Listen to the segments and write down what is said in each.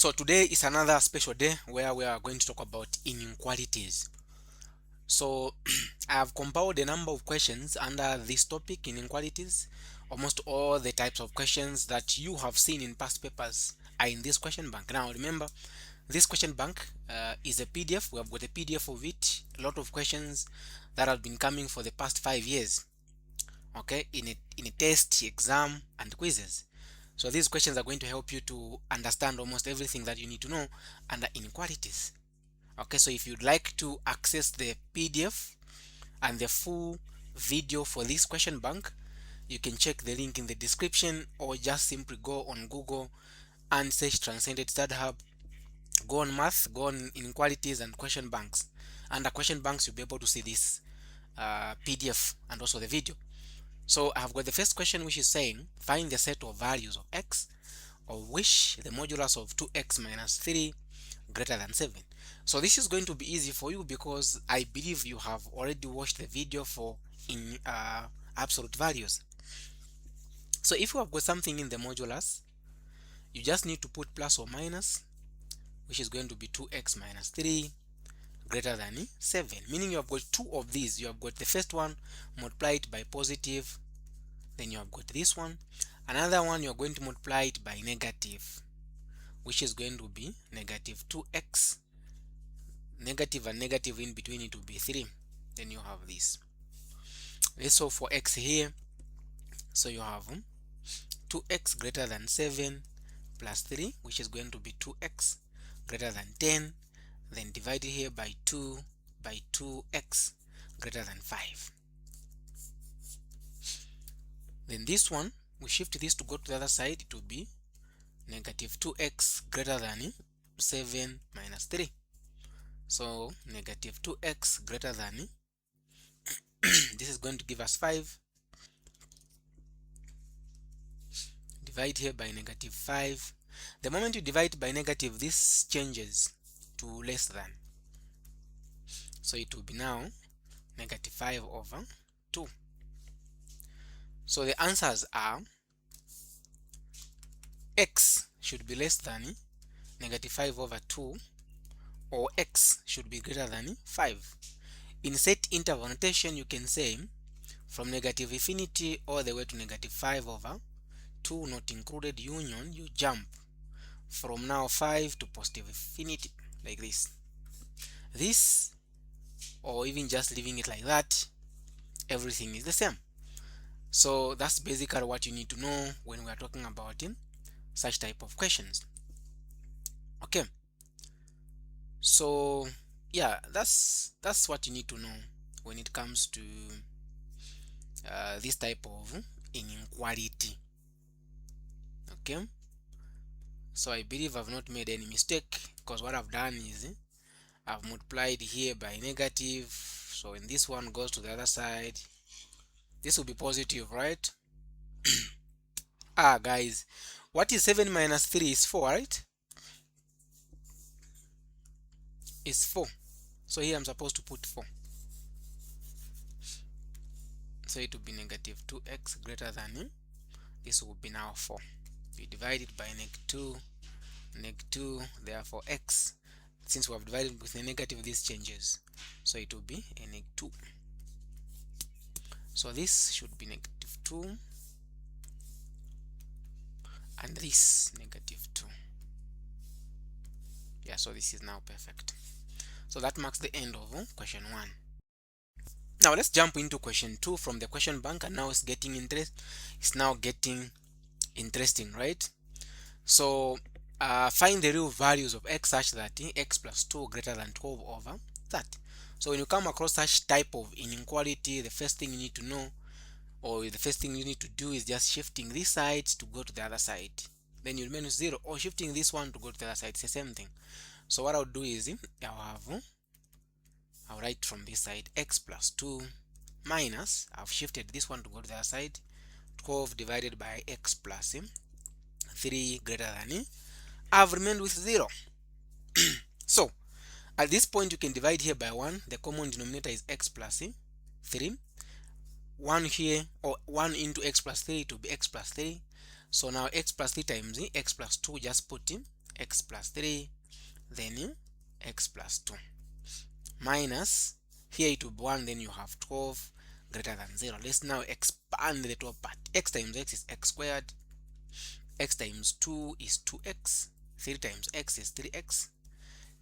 So today is another special day where we are going to talk about inequalities. So I have compiled a number of questions under this topic, inequalities. Almost all the types of questions that you have seen in past papers are in this question bank. Now remember, this question bank is a PDF. We have got a PDF of it. A lot of questions that have been coming for the past 5 years. Okay, in a test, exam, and quizzes. So these questions are going to help you to understand almost everything that you need to know under inequalities. Okay, so if you'd like to access the PDF and the full video for this question bank, you can check the link in the description, or just simply go on Google and search Transcended Study Hub. Go on math, go on inequalities and question banks. Under question banks, you'll be able to see this PDF and also the video. So I've got the first question, which is saying find the set of values of x of which the modulus of 2x minus 3 greater than 7. So this is going to be easy for you because I believe you have already watched the video for absolute values. So if you have got something in the modulus, you just need to put plus or minus, which is going to be 2x minus 3 greater than 7, meaning you have got two of these. You have got the first one multiplied by positive, then you have got this one. Another one you're going to multiply it by negative, which is going to be negative 2x. Negative and negative in between, it will be 3. Then you have this. So for x here, so you have 2x greater than 7 plus 3, which is going to be 2x greater than 10, then divided here by 2 by 2x greater than 5. Then this one, we shift this to go to the other side, it will be negative 2x greater than 7 minus 3. So negative 2x greater than this is going to give us 5. Divide here by negative 5. The moment you divide by negative, this changes to less than. So it will be now negative 5 over 2. So the answers are x should be less than negative 5 over 2, or x should be greater than 5. In set interval notation, you can say from negative infinity all the way to negative 5 over 2 not included union, you jump from now 5 to positive infinity like this. This, or even just leaving it like that, everything is the same. So that's basically what you need to know when we are talking about such type of questions. Okay, so yeah, that's what you need to know when it comes to this type of inequality. Okay, so I believe I've not made any mistake, because what I've done is I've multiplied here by negative, so when this one goes to the other side, this will be positive, right? Guys, what is 7 minus 3 is 4, right? It's 4. So here I'm supposed to put 4. So it will be negative 2x greater than this will be now 4. You divide it by negative 2, therefore x, since we have divided with a negative, this changes, so it will be a negative 2. So this should be negative 2, and this negative 2. Yeah, so this is now perfect. So that marks the end of question 1. Now let's jump into question 2 from the question bank, and now it's getting interesting, right? So find the real values of x such that x plus 2 greater than 12 over that. So when you come across such type of inequality, the first thing you need to know, or the first thing you need to do, is just shifting this side to go to the other side. Then you remain with 0, or shifting this one to go to the other side. It's the same thing. So what I'll do is I'll write from this side x plus 2 minus, I've shifted this one to go to the other side, 12 divided by x plus 3 greater than, I've remained with 0. So at this point you can divide here by 1. The common denominator is x plus 3. 1 here, or 1 into x plus 3 to be x plus 3. So now x plus 3 times x plus 2, just put x plus 3, then x plus 2, minus, here it will be 1, then you have 12 greater than 0. Let's now expand the top part. X times x is x squared, x times 2 is 2x, 3 times x is 3x,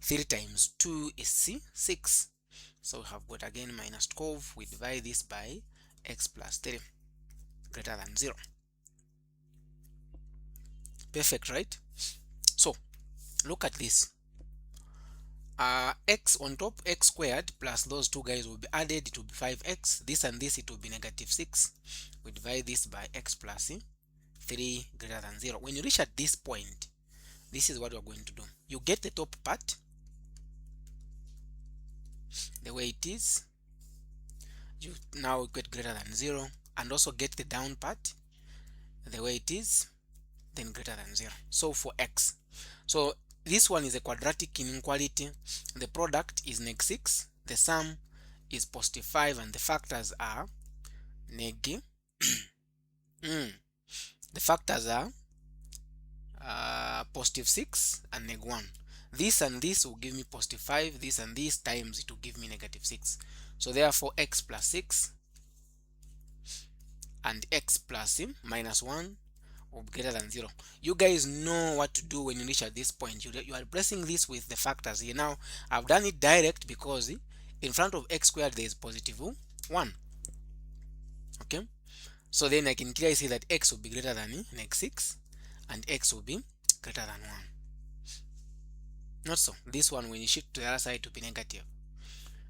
3 times 2 is 6. So we have got again minus 12. We divide this by x plus 3 greater than 0. Perfect, right? So look at this. X on top, x squared plus those two guys will be added. It will be 5x. This and this, it will be negative 6. We divide this by x plus 3 greater than 0. When you reach at this point, this is what we're going to do. You get the top part the way it is. You now get greater than 0, and also get the down part the way it is, then greater than 0. So for x, so this one is a quadratic inequality. The product is -6, the sum is +5, and the factors are the factors are +6 and -1. This and this will give me +5. This and this times it will give me -6. So therefore x plus 6 and x plus -1 will be greater than 0. You guys know what to do when you reach at this point. You are replacing this with the factors here. Now I've done it direct because in front of x squared there is +1. Okay, so then I can clearly see that x will be greater than -6 and x will be greater than 1. Not so. This one, when you shift to the other side, it will be negative.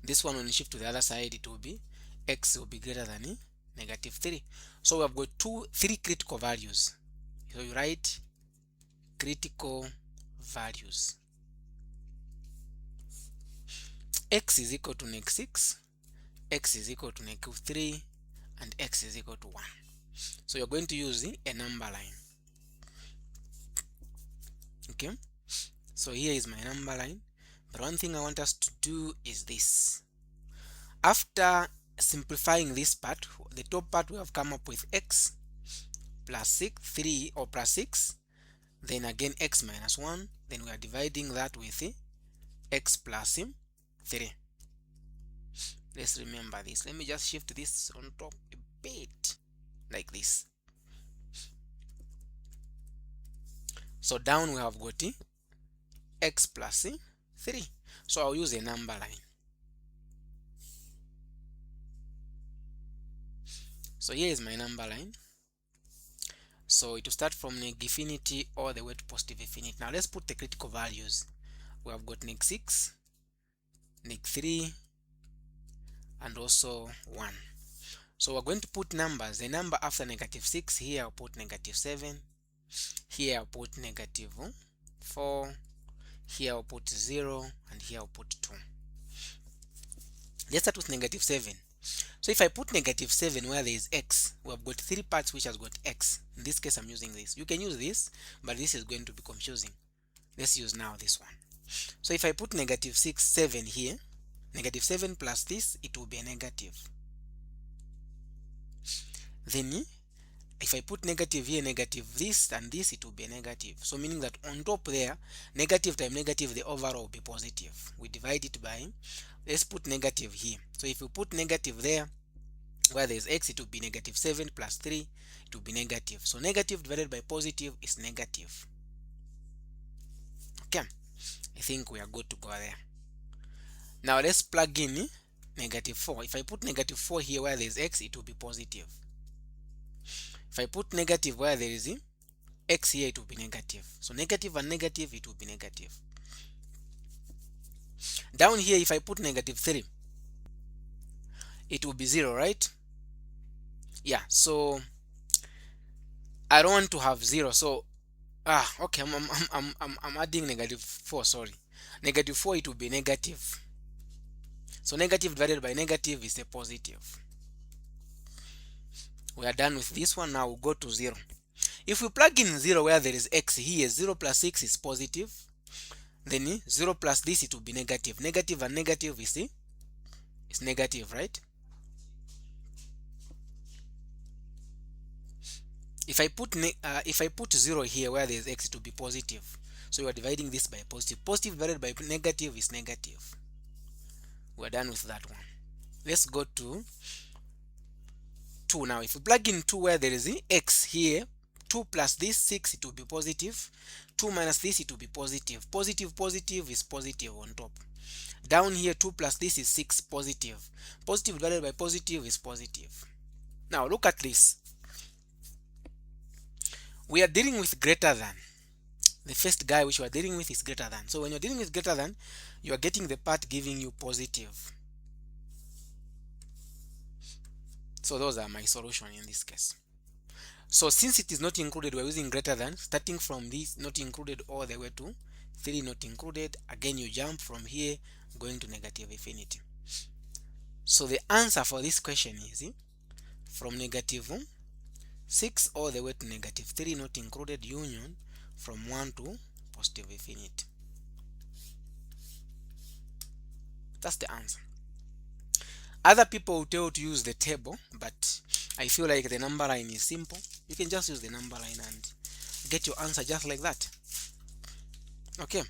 This one, when you shift to the other side, it will be x will be greater than -3. So we have got 3 critical values. So you write critical values. X is equal to -6, x is equal to -3, and x is equal to 1. So you're going to use a number line. Okay, so here is my number line. But one thing I want us to do is this. After simplifying this part, the top part, we have come up with x plus 3 or plus 6, then again x minus 1, then we are dividing that with x plus 3. Let's remember this. Let me just shift this on top a bit like this. So down we have got x plus 3. So I'll use a number line. So here is my number line. So it will start from -infinity all the way to +infinity. Now let's put the critical values. We have got -6, -3, and also 1. So we're going to put numbers. The number after -6, here I'll put -7, here I'll put -4, here I'll put 0, and here I'll put 2. Let's start with -7. So if I put -7 where there is x, we have got 3 parts which has got x. In this case, I'm using this. You can use this, but this is going to be confusing. Let's use now this one. So if I put -7 here, -7 plus this, it will be a negative. Then if I put negative here, negative this and this, it will be a negative. So meaning that on top there, negative times negative, the overall will be positive. We divide it by, let's put negative here. So if you put negative there, where there is x, it will be -7 plus 3, it will be negative. So negative divided by positive is negative. Okay, I think we are good to go there. Now let's plug in -4. If I put -4 here where there is x, it will be positive. If I put negative where there is x here, it will be negative. So negative and negative, it will be negative. Down here, if I put -3, it will be 0, right? Yeah, so I don't want to have 0. So okay, I'm adding -4. Sorry, -4, it will be negative. So negative divided by negative is a positive. We are done with this one. Now we'll go to 0. If we plug in 0 where there is x here, 0 plus 6 is positive. Then 0 plus this, it will be negative. Negative and negative is negative, right? If I put 0 here where there is x, it will be positive. So you are dividing this by positive. Positive divided by negative is negative. We're done with that one. Let's go to 2 now. If you plug in 2 where there is x here, 2 plus this 6, it will be positive. 2 minus this, it will be positive. Positive, positive is positive on top. Down here, 2 plus this is 6, positive. Positive divided by positive is positive. Now look at this. We are dealing with greater than. The first guy which we are dealing with is greater than. So when you're dealing with greater than, you are getting the part giving you positive. So those are my solution in this case. So since it is not included, we're using greater than, starting from this not included all the way to 3 not included. Again, you jump from here going to negative infinity. So the answer for this question is from negative 6 all the way to negative 3 not included, union from 1 to positive infinity. That's the answer. Other people will tell you to use the table, but I feel like the number line is simple. You can just use the number line and get your answer just like that. Okay,